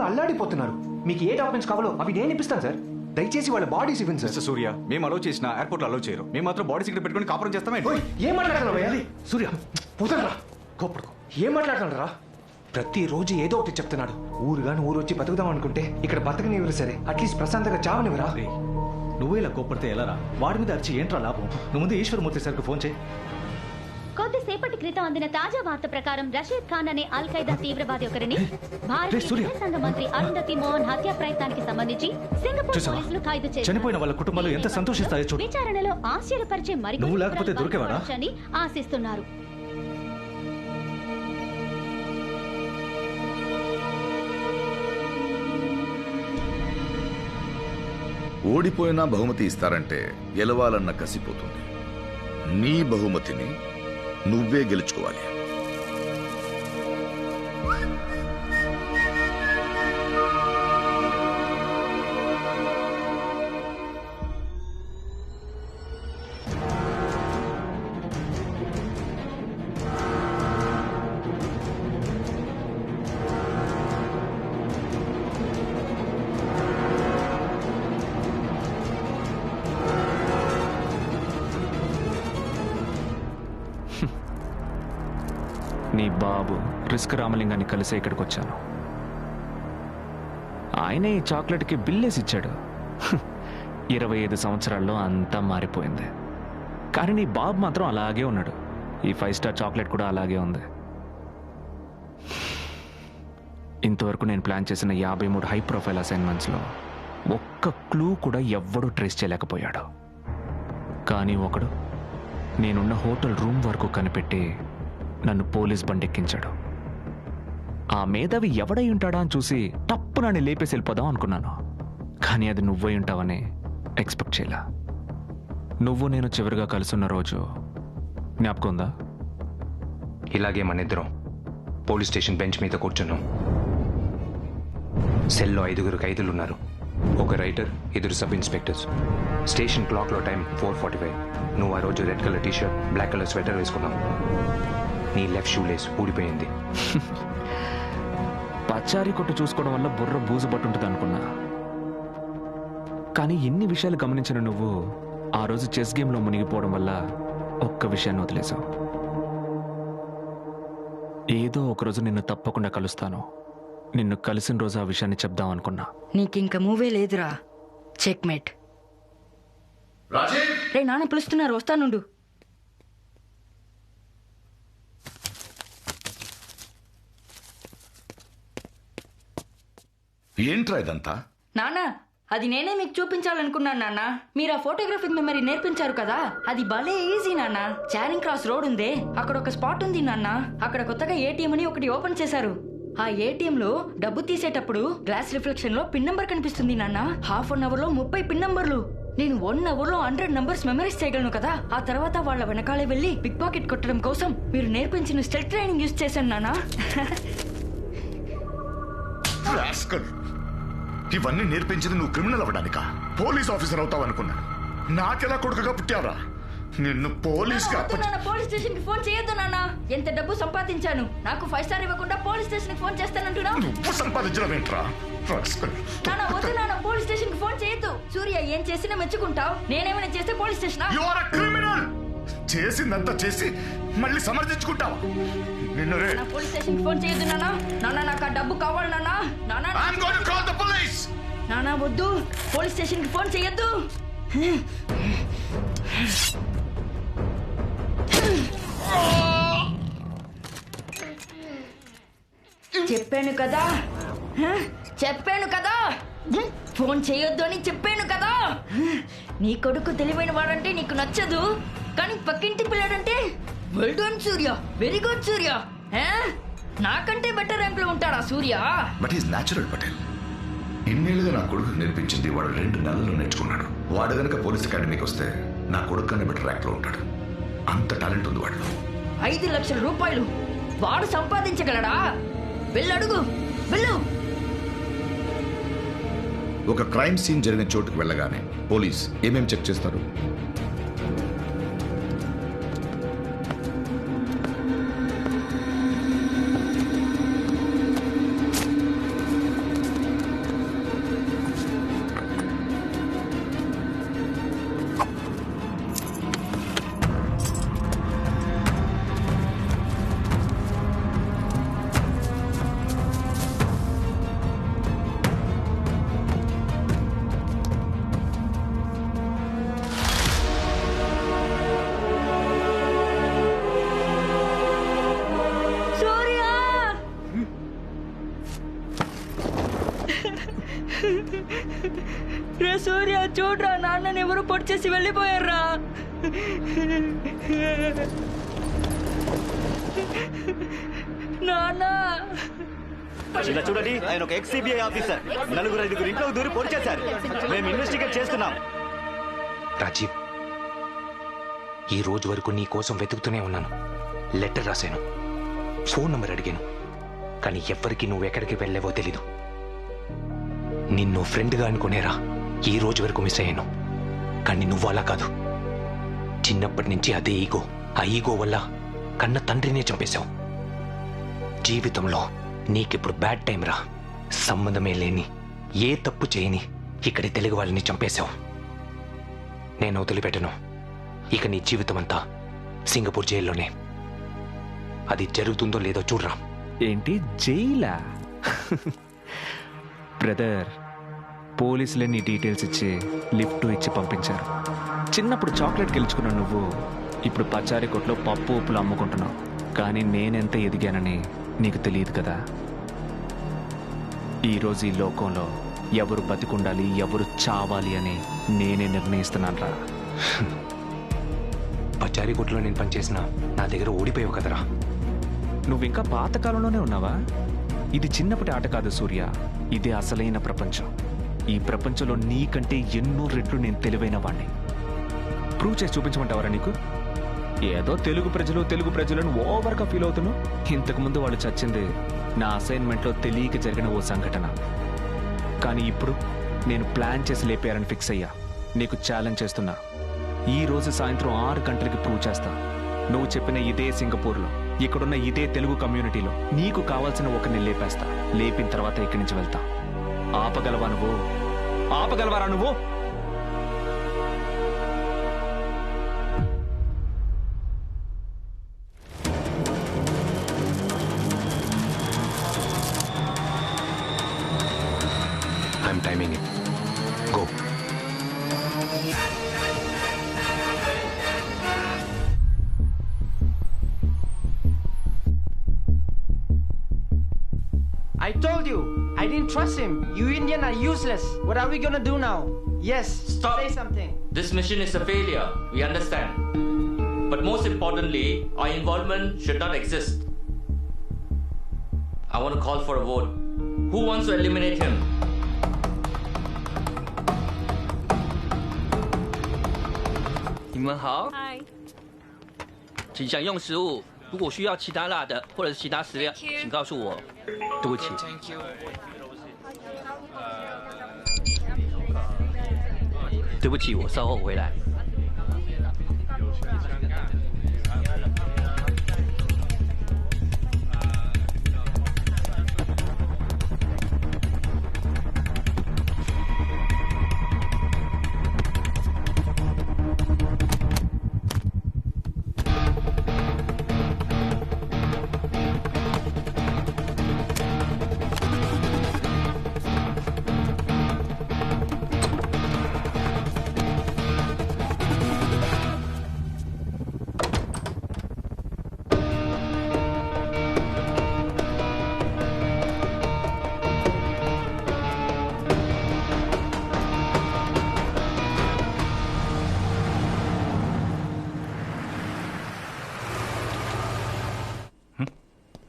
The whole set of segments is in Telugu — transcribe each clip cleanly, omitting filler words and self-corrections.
అల్లాడిపోతున్నారు. మీకు ఏ డాక్యుమెంట్స్ కావాలో అవి నేను ఇప్పిస్తాను సార్. దయచేసి వాళ్ళ బాడీస్ ఇవ్వండి సార్. సూర్య, మేము అలో చేసిన ఎయిర్పోర్ట్ అలో చేయరు. మేము మాత్రం బాడీస్ ఇక్కడ పెట్టుకుని కాపురం చేస్తామే. ఏం మాట్లాడుతున్నావు సూర్య? పోతారా కోపడుకో. ఏం మాట్లాడుతున్నారా? ప్రతిరోజు ఏదో ఒకటి చెప్తున్నాడు. ఊరుగాని ఊరు వచ్చి బతుకుదాం అనుకుంటే ఇక్కడ బతకనివ్వరు సరే, అట్లీస్ట్ ప్రశాంతంగా చావనివరా? నువ్వే ఇలా కోపడితే ఎలా రా? వాడి మీద అరిచి ఏంట్రా లాభం? నువ్వు ముందు ఈశ్వరమూర్తి సార్కి ఫోన్ చేయి. కొద్దిసేపటి క్రితం అందిన తాజా వార్త ప్రకారం రషీద్ ఖాన్ అనే అల్ ఖైదా తీవ్రవాది ఒకరిని భారతీయ విదేశాంగ మంత్రి అరుంధతి మోహన్ హత్య ప్రయత్నానికి సంబంధించి సింగపూర్ పోలీసులు ఖైదు చేశారు. చనిపోయిన వాళ్ళ కుటుంబాలు ఎంత సంతోషిస్తాయో చూడు. విచారణలో ఆశ్చర్యపరిచే నువ్వు లేకపోతే దొరికేవాడా అని ఆశిస్తున్నారు. ఓడిపోయినా బహుమతి ఇస్తారంటే గెలవాలన్న కసిపోతుంది. నీ బహుమతిని నువ్వే గెలుచుకోవాలి. నీ బాబు రిస్క్ రామలింగాన్ని కలిసే ఇక్కడికి వచ్చాను. ఆయనే ఈ చాక్లెట్కి బిల్లేసి ఇచ్చాడు. 25 సంవత్సరాల్లో అంతా మారిపోయింది. కానీ నీ బాబు మాత్రం అలాగే ఉన్నాడు. ఈ 5 స్టార్ చాక్లెట్ కూడా అలాగే ఉంది. ఇంతవరకు నేను ప్లాన్ చేసిన 53 హై ప్రొఫైల్ అసైన్మెంట్స్లో ఒక్క క్లూ కూడా ఎవ్వడూ ట్రేస్ చేయలేకపోయాడు. కానీ ఒకడు నేనున్న హోటల్ రూమ్ వరకు కనిపెట్టి నన్ను పోలీస్ బండెక్కించాడు. ఆ మేధావి ఎవడై ఉంటాడా అని చూసి టప్పు నన్ను లేపేసి వెళ్ళిపోదాం అనుకున్నాను. కానీ అది నువ్వై ఉంటావని ఎక్స్పెక్ట్ చేయలే. నువ్వు నేను చివరిగా కలుసున్న రోజు జ్ఞాపకం ఉందా? ఇలాగే మన ఇద్దరం పోలీస్ స్టేషన్ బెంచ్ మీద కూర్చున్నాం. సెల్లో 5 ఖైదీలు ఉన్నారు. ఒక రైటర్, 2 సబ్ ఇన్స్పెక్టర్స్. స్టేషన్ క్లాక్లో టైం 4:45. నువ్వు ఆ రోజు red colour t-shirt, black colour sweater వేసుకున్నావు. నీ లెఫ్ట్ షూ లేస్ ఊడిపోయింది. పచారీ కొట్టు చూసుకోవడం వల్ల బుర్ర బూజు పట్టుంటుంది అనుకున్నా. కానీ ఎన్ని విషయాలు గమనించిన నువ్వు ఆ రోజు చెస్ గేమ్లో మునిగిపోవడం వల్ల ఒక్క విషయాన్ని వదిలేశావు. ఏదో ఒకరోజు నిన్ను తప్పకుండా కలుస్తాను. నిన్ను కలిసిన రోజు ఆ విషయాన్ని చెప్దాం అనుకున్నా. నీకింక మూవే లేదురా. చెక్మేట్. రే నాన్న పిలుస్తున్నారు, వస్తానుండు. ఏంట్రా ఇదంతా? నాన్న, అది నేనే మీకు చూపించాలనుకున్నాను నాన్న. మీరు ఆ ఫోటోగ్రఫిక్ మెమరీ నేర్పించారు కదా, అది భలే ఈజీ నాన్న. చారింగ్ క్రాస్ రోడ్ ఉందే, అక్కడ ఒక స్పాట్ ఉంది నాన్న. అక్కడ కొత్తగా ఏటీఎం అని ఒకటి ఓపెన్ చేశారు. ఆ ఏటీఎం లో డబ్బు తీసేటప్పుడు గ్లాస్ రిఫ్లెక్షన్ లో పిన్ నంబర్ కనిపిస్తుంది నాన్న. హాఫ్ అన్ అవర్ లో 30 పిన్ నంబర్లు. నేను 1 అవర్ లో 100 నంబర్స్ మెమరైజ్ చేయగలను కదా. ఆ తర్వాత వాళ్ళ వెనకాలే వెళ్లి పిక్ పాకెట్ కొట్టడం కోసం మీరు నేర్పించిన స్టెల్త్ ట్రైనింగ్ యూజ్ చేశాను నాన్న. ఇవన్నీ నేర్పించింది నువ్వు క్రిమినల్ అవ్వడానికా? పోలీస్ ఆఫీసర్ అవుతావు అనుకున్నాను. నాకెలా కొడుకుగా పుట్టావరా? నిన్ను పోలీస్ పోలీస్ స్టేషన్ కి ఫోన్ చేయొద్దు నాన్న. ఎంత డబ్బు సంపాదించాను, నాకు 5 స్టార్ ఇవ్వకుండా పోలీస్ స్టేషన్ కి ఫోన్ చేస్తానంటున్నా. నువ్వు సంపాదించడం ఏంట్రా? నాన్న వద్దు నాన్న, పోలీస్ స్టేషన్ కి ఫోన్ చేయొద్దు. సూర్య ఏం చేసినా మెచ్చుకుంటావు. నేనేమైనా చేస్తే police station. You are a criminal. చేసిందంతా చేసి మళ్ళీ సమర్థించుకుంటావా? నిన్ను రే పోలీస్ స్టేషన్ కి ఫోన్ చేయొద్దు నాన్న. నాన్న నాకు ఆ డబ్బు కావాలి నాన్న. నాన్న I am going to call the police. నాన్న వద్దు, పోలీస్ స్టేషన్ కి ఫోన్ చేయొద్దు. చెప్పాను కదా, చెప్పాను కదా, ఫోన్ చేయొద్దు అని చెప్పాను కదా. నీ కొడుకు తెలివైన వాడంటే నీకు నచ్చదు, కానీ పక్కింటి పిల్లాడంటే well done Surya, very good Surya. నాకంటే బెటర్ ర్యాంక్ లో ఉంటాడా Surya? But is natural Patel. ఇన్నేళ్ళుగా నా కొడుకు నేర్పించింది వాడు 2 నెలల్లో నేర్చుకున్నాడు. వాడు గనక పోలీస్ అకాడమీకి వస్తే నా కొడుకు కన్నా బెటర్ ర్యాంక్ లో ఉంటాడు. అంత టాలెంట్ ఉంది వాడు. 5 లక్షల రూపాయలు వాడు సంపాదించగలడా? వెళ్ళడుగు, వెళ్ళు. ఒక క్రైమ్ సీన్ జరిగిన చోటుకు వెళ్ళగానే పోలీస్ ఏమేం చెక్ చేస్తారు? రే సూర్య చూడరా, నాన్నని ఎవరు పొడి చేసి వెళ్ళిపోయారా. నాన్న ఇలా చూడండి, ఆయన ఒక ఎక్స్-సిబిఐ ఆఫీసర్. 4-5 ఇంట్లో దూరి పొడి చేశారు. మేము ఇన్వెస్టిగేట్ చేస్తున్నాం. రాజీవ్, ఈ రోజు వరకు నీ కోసం వెతుకుతూనే ఉన్నాను. లెటర్ రాశాను, ఫోన్ నంబర్ అడిగాను, కానీ ఎవ్వరికి నువ్వు ఎక్కడికి వెళ్ళావో తెలీదు. నిన్ను ఫ్రెండ్గా అనుకునేరా ఈ రోజు వరకు మిస్ అయ్యాను. కానీ నువ్వు అలా కాదు. చిన్నప్పటి నుంచి అదే ఈగో. ఆ ఈగో వల్ల కన్న తండ్రినే చంపేశావు. జీవితంలో నీకిప్పుడు బ్యాడ్ టైం రా. సంబంధమే లేని, ఏ తప్పు చేయని ఇక్కడి తెలుగు వాళ్ళని చంపేశావు. నేను వదిలిపెట్టను. ఇక నీ జీవితం అంతా సింగపూర్ జైల్లోనే. అది జరుగుతుందో లేదో చూడరా. ఏంటి జైలా? బ్రదర్, పోలీసులే నీ డీటెయిల్స్ ఇచ్చి లిఫ్ట్ ఇచ్చి పంపించారు. చిన్నప్పుడు చాక్లెట్ గెలుచుకున్న నువ్వు ఇప్పుడు పచారీ కొట్లో పప్పు ఉప్పులు అమ్ముకుంటున్నావు. కానీ నేనెంత ఎదిగానని నీకు తెలియదు కదా. ఈరోజు ఈ లోకంలో ఎవరు బతికుండాలి, ఎవరు చావాలి అని నేనే నిర్ణయిస్తున్నాను రా. పచారీ కొట్లో నేను పనిచేసిన నా దగ్గర ఓడిపోయావు కదరా. నువ్వు ఇంకా పాతకాలంలోనే ఉన్నావా? ఇది చిన్నప్పటి ఆట కాదు సూర్య, ఇదే అసలైన ప్రపంచం. ఈ ప్రపంచంలో నీకంటే ఎన్నో రెట్లు నేను తెలివైన వాణ్ణి. ప్రూవ్ చేసి చూపించమంటావరా నీకు? ఏదో తెలుగు ప్రజలను ఓవర్గా ఫీల్ అవుతున్నావు. ఇంతకుముందు వాళ్ళు చచ్చింది నా అసైన్మెంట్లో తెలియక జరిగిన ఓ సంఘటన. కానీ ఇప్పుడు నేను ప్లాన్ చేసి లేపారని ఫిక్స్ అయ్యా. నీకు ఛాలెంజ్ చేస్తున్నా. ఈ రోజు సాయంత్రం 6 గంటలకి ప్రూవ్ చేస్తా. నువ్వు చెప్పిన ఇదే సింగపూర్లో, ఇక్కడున్న ఇదే తెలుగు కమ్యూనిటీలో నీకు కావాల్సిన ఒకరిని లేపేస్తా. లేపిన తర్వాత ఇక్కడి నుంచి వెళ్తా. ఆపగలవా నువ్వు? ఆపగలవారా నువ్వు? I'm timing it. Go. I told you, I didn't trust him. You Indian are useless. What are we gonna do now? Yes, Stop. say something. This mission is a failure. We understand. But most importantly, our involvement should not exist. I want to call for a vote. Who wants to eliminate him?你们好。嗨。请享用食物。如果需要其他辣的或者是其他食料，请告诉我。对不起。对不起，我稍后回来。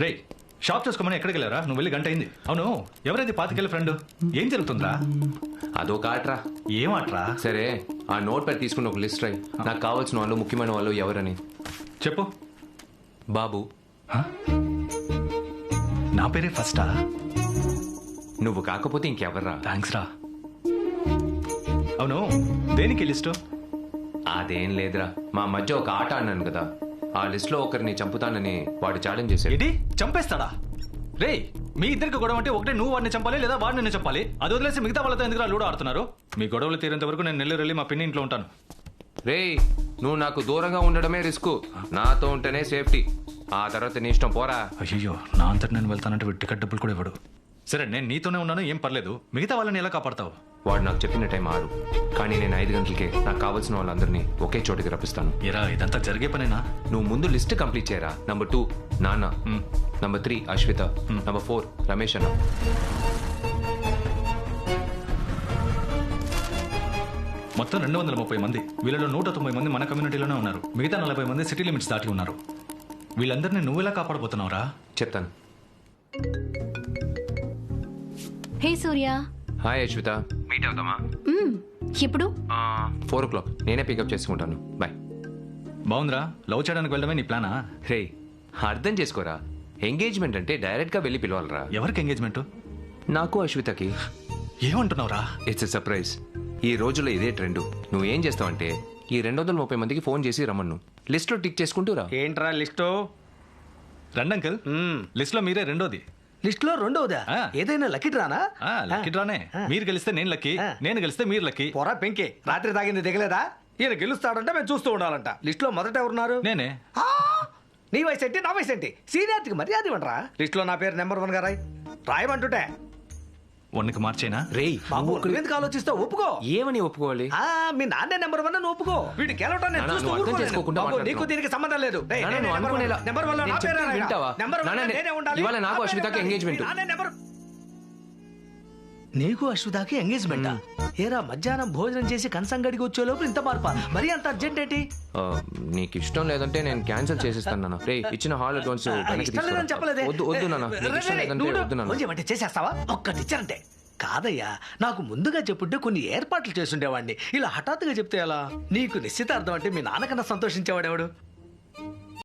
ray, shop చూసుకోమని ఎక్కడికి వెళ్ళారా? నువ్వు వెళ్ళి గంట అయింది. అవును, ఎవరైతే పాతికెళ్ళి ఫ్రెండ్? ఏం జరుగుతుందిరా? అదో కాట్రా. ఏం ఆట్రా? సరే, ఆ నోట్ ప్యాడ్ తీసుకుని ఒక లిస్ట్ రాయి. నాకు కావాల్సిన వాళ్ళు, ముఖ్యమైన వాళ్ళు ఎవరని చెప్పు. బాబు. నా పేరే ఫస్టా? నువ్వు కాకపోతే ఇంకెవర్రా? థ్యాంక్స్ రా. అవును, దేనికి లిస్టు? అదేం లేదురా, మా మధ్య ఒక ఆట అన్నాను కదా, ఆ లిస్ట్ లో ఒకరిని చంపుతానని వాడు ఛాలెంజ్ చేశాడు. ఏంటి, చంపేస్తాడా? రే, మీ ఇద్దరికి గొడవ అంటే ఒకటే నువ్వు వాడిని చంపాలి లేదా వాడిని నేను చంపాలి. అది వదిలేసి మిగతా వాళ్ళతో ఎందుకు లూడో ఆడుతున్నారు? మీ గొడవలు తీరేంత వరకు నేను నెల్లూరు వెళ్ళి మా పిన్ని ఇంట్లో ఉంటాను. రే, నువ్వు నాకు దూరంగా ఉండడమే రిస్క్, నాతో ఉంటేనే సేఫ్టీ. ఆ తర్వాత నీ ఇష్టం, పోరా. అయ్యో, నా అంతటి నేను వెళ్తానంటే టికెట్ డబ్బులు కూడా ఇవ్వడు. సరే, నేను నీతోనే ఉన్నాను, ఏం పర్లేదు. మిగతా వాళ్ళని ఎలా కాపాడతావు? వాడు నాకు చెప్పిన టైం 6, కానీ నేను 5 గంటలకే నాకు కావాల్సిన వాళ్ళందరినీ ఒకే చోటికి రప్పిస్తాను. ఏరా, ఇదంతా జరిగే పనేనా? నువ్వు ముందు లిస్ట్ కంప్లీట్ చేయరా. నంబర్ 2 నాన్న, నంబర్ 3 అశ్విత, నంబర్ 4 రమేష్ అన్న. మొత్తం 230 మంది. వీళ్ళలో 190 మంది మన కమ్యూనిటీలోనే ఉన్నారు. మిగతా 40 మంది సిటీ లిమిట్స్ దాటి ఉన్నారు. వీళ్ళందరినీ నువ్వెలా కాపాడబోతున్నావురా? చెప్తాను. హే సూర్య. హాయ్ అశ్విత. మీట్ అవుతామా? ఇప్పుడు 4 o'clock. నేనే పికప్ చేసుకుంటాను. బాయ్. బాగుందిరా. లవ్ చేయడానికి వెళ్ళడమే నీ ప్లానా? రే అర్థం చేసుకోరా. ఎంగేజ్మెంట్ అంటే డైరెక్ట్గా వెళ్ళి పిలవాలరా. ఎవరికి ఎంగేజ్మెంట్? నాకు అశ్వితకి. ఏమంటున్నావురా? It's a surprise. ఈ రోజుల్లో ఇదే ట్రెండ్. నువ్వు ఏం చేస్తావంటే ఈ 230 మందికి ఫోన్ చేసి రమ్మను. లిస్ట్లో టిక్ చేసుకుంటూ రా. ఏంట్రా లిస్టు? రండి అంకుల్. లిస్ట్ లో మీరే రెండోది. లిస్ట్ లో రెండోదా? ఏదైనా లక్కీ డ్రానా? లక్కీ డ్రానే. మీరు గెలిస్తే నేను లక్కీ, నేను గెలిస్తే మీరు లక్కీ. పొరా పెంకే, రాత్రి తాగింది దిగలేదా? ఈయన గెలుస్తాడంటే మేము చూస్తూ ఉండాలంట. లిస్ట్ లో మొదట ఎవరున్నారు? నేనే. నీ వయసు ఏంటి, నా వయసు ఏంటి? సీనియారిటీకి మర్యాద ఇవ్వండిరా. లిస్ట్ లో నా పేరు నెంబర్ 1 గా రాయమంటుంటే 1కి మార్చేనా? రేయ్ బాబు ఎందుకు ఆలోచిస్తావు? ఒప్పుకో. ఏమని ఒప్పుకోవాలి? మీ నాన్నే నెంబర్ 1 నువ్వు ఒప్పుకో. వీడి గెలవటం నేను చూస్తూ నువ్వు అర్థం ఊరుకోలేను. చేసుకోకుండా బాబు, మాట్లాడుతున్నావు. నీకు దీనికి సంబంధం లేదు. నువ్వు అనుకునేలా నెంబర్ 1 లో నా పేరే రాయరా. వింటావా? నెంబర్ 1 నాన్న, నేనే ఉండాలి. ఇవాళ నాకు అశ్వితకి ఎంగేజ్మెంట్. నీకు అశ్వితకి ఎంగేజ్మెంటా? ఏరా మధ్యాహ్నం భోజనం చేసి కన్సంగడికి వచ్చే లోపు ఇంత మార్పా? మరి అంత అర్జెంట్ ఏంటి? నీకు ఇష్టం లేదంటే నేను క్యాన్సిల్ చేసేస్తాను నాన్న. రే ఇచ్చిన హాల్ అడ్వాన్స్ ఇష్టం లేదని చెప్పలేదే. వద్దు నాన్న. నీకు ఇష్టం లేదంటే వద్దు నాన్న. కొంచెం చేసేస్తావా? ఒక్కటి ఇచ్చారంటే. కాదయ్యా, నాకు ముందుగా చెప్పుంటే కొన్ని ఏర్పాట్లు చేసుండేవాడిని. ఇలా హఠాత్తుగా చెప్తే ఎలా? నీకు నిశ్చితార్థం అంటే మీ నాన్నకన్నా సంతోషించేవాడెవడు?